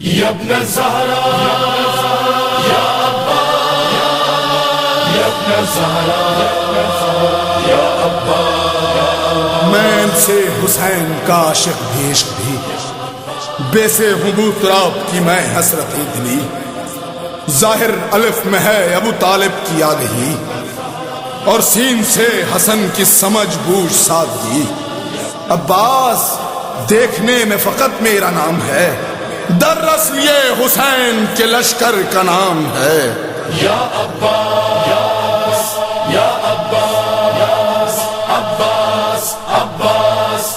یا ابن الزہرا یا عباس یا ابن الزہرا یا عباس. میں سے حسین کا عاشق بھی عشق بھی، بے سے ہوں تراب کی میں حسرت دلی. ظاہر الف میں ہے ابو طالب کی آگہی، اور سین سے حسن کی سمجھ بوجھ سادگی. عباس دیکھنے میں فقط میرا نام ہے، در اصل یہ حسین کے لشکر کا نام ہے. یا عباس یا عباس عباس عباس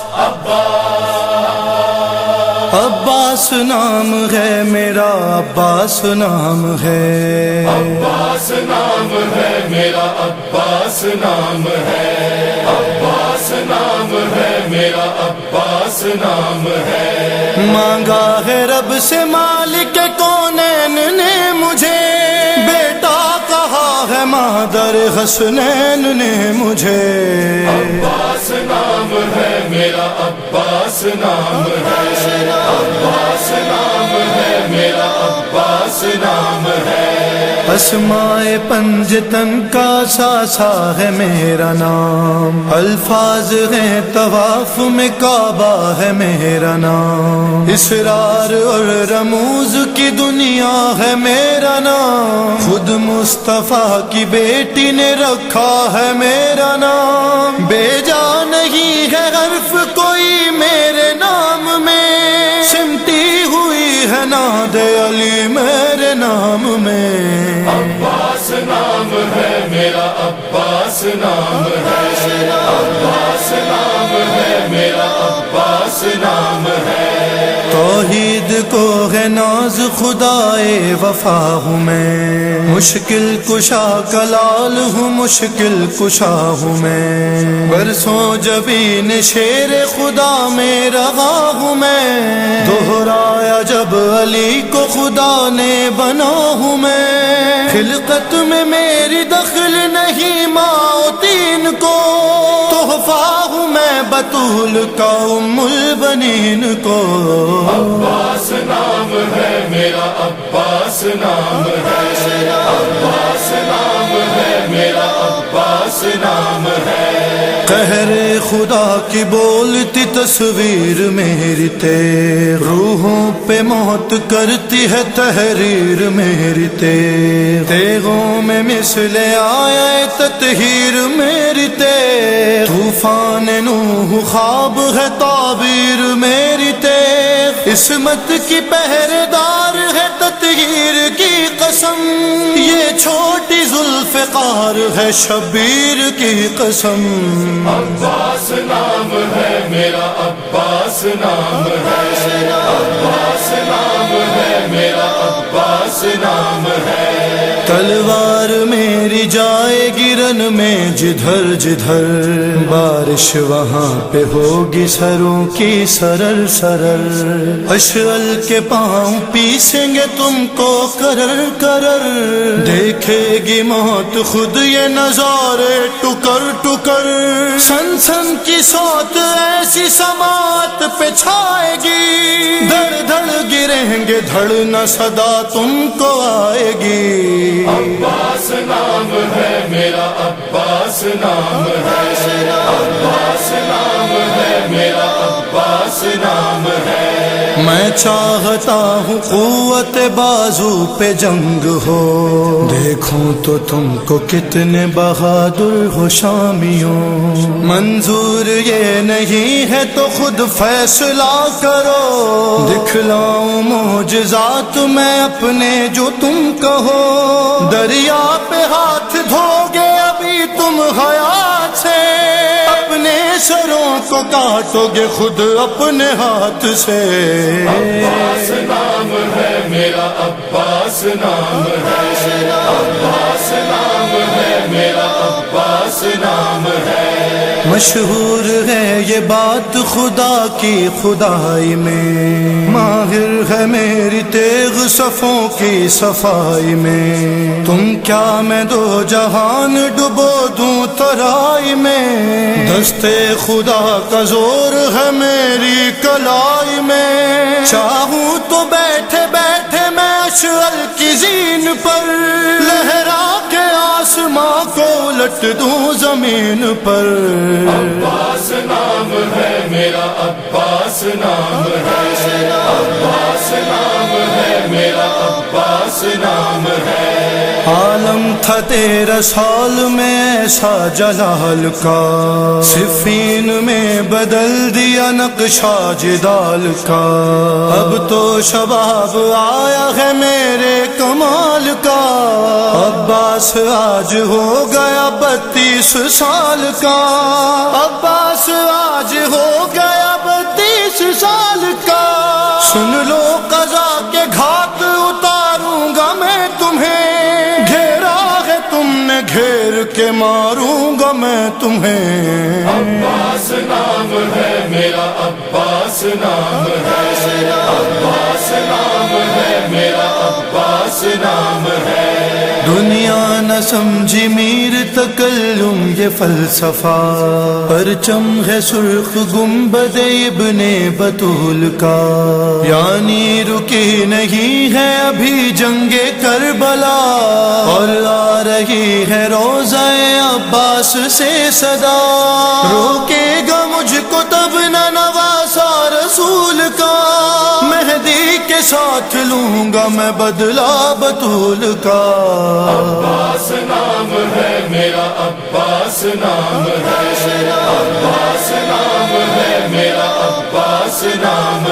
عباس نام ہے میرا، عباس نام ہے، عباس نام ہے میرا، عباس نام ہے، عباس نام ہے میرا، عباس نام ہے. مانگا ہے رب سے مالک کونین نے مجھے، بیٹا کہا ہے مادر حسنین نے مجھے. عباس نام ہے میرا، عباس نام ہے، عباس نام ہے میرا، عباس نام ہے. اسمائے پنجتن کا ساسا ہے میرا نام، الفاظ ہیں طواف میں کعبہ ہے میرا نام، اسرار اور رموز کی دنیا ہے میرا نام، خود مصطفیٰ کی بیٹی نے رکھا ہے میرا نام. بے جا نہیں ہے حرف کوئی میرے نام میں، سمٹی ہوئی ہے ناد علی میرے نام میں. عباس نام ہے میرا، عباس نام ہے، عباس نام ہے میرا، عباس نام ہے. توحید کو ہے ناز خدائے وفا ہوں میں، مشکل کشا کلال ہوں، مشکل کشا ہوں میں، برسوں جبین شیر خدا میں رہا ہوں میں، دہرایا جب علی کو خدا نے بنا ہوں میں. خلقت میں میری دخل نہیں ماں تین کو، تحفہ ہوں میں بطول کا ام البنین کو. عباس نام ہے میرا، عباس نام ہے، عباس نام ہے میرا، عباس نام ہے. قہر خدا کی بولتی تصویر میری تیغ، روحوں پہ موت کرتی ہے تحریر میری تیغ، تیغوں میں مثل آیا تطہیر میری تیغ، طوفان نوح خواب ہے تعبیر میری تیغ، عصمت کی پہرےدار ہے تطہیر کی قسم، یہ چھوٹی ذوالفقار ہے شبیر کی قسم. عباس نام ہے میرا، عباس نام ہے، عباس نام ہے میرا، عباس نام ہے. تلوار میری جائے گرن میں جدھر جدھر، بارش وہاں پہ ہوگی سروں کی سرر سرر، اشعل کے پاؤں پیسیں گے تم کو کرر کرر، دیکھے گی موت خود یہ نظارے ٹکر ٹکر، سن سن کی سوت ایسی سماعت پہ چھائے گی، دھڑ دھڑ گریں گے دھڑ نہ صدا تم کو آئے گی. عباس نام ہے میرا، عباس نام ہے، عباس نام ہے میرا، عباس نام ہے. میں چاہتا ہوں قوت بازو پہ جنگ ہو، دیکھوں تو تم کو کتنے بہادر ہو شامیوں، منظور یہ نہیں ہے تو خود فیصلہ کرو، دکھلاؤں معجزات میں اپنے جو تم کہو، دریا پہ ہاتھ دھوگے ابھی تم حیات سے، اپنے سروں کو کاٹو گے خود اپنے ہاتھ سے. عباس نام ہے میرا، عباس نام ہے، عباس نام ہے میرا، عباس نام ہے. مشہور ہے یہ بات خدا کی خدائی میں، ماہر ہے میری تیغ صفوں کی صفائی میں، تم کیا میں دو جہان ڈبو دوں ترائی میں، دستے خدا کا زور ہے میری کلائی میں، چاہوں تو بیٹھے بیٹھے میں اشعل کی زین پر لہرا کے آسماں کو الٹ دوں زمین پر۔ عباس نام ہے میرا، عباس نام ہے، عباس نام ہے میرا، عباس نام ہے۔ عالم تھا 13 سال میں ایسا جلال کا، صفین میں بدل دیا نقشہ جدال کا، اب تو شباب آیا ہے میرے کمال کا، عباس آج ہو گیا 32 سال کا، عباس آج ہو گیا 32 سال کا، سن لو قضا کے گھات اتاروں گا میں تمہیں، گھیر کے ماروں گا میں تمہیں۔ عباس نام ہے میرا، عباس نام ہے، عباس نام ہے میرا، عباس نام ہے۔ دنیا نہ سمجھی میر تکلم یہ فلسفہ، پرچم ہے سرخ گنبد ابن بطول کا، یعنی رکی نہیں ہے ابھی جنگ کربلا، اور آ رہی ہے روزہ عباس سے صدا، روکے گا مجھ کو تب نہ نواسا رسول کا، مہدی کے ساتھ لوں گا میں بدلہ بطول کا۔ عباس نام ہے میرا، عباس نام ہے، عباس نام ہے میرا، عباس نام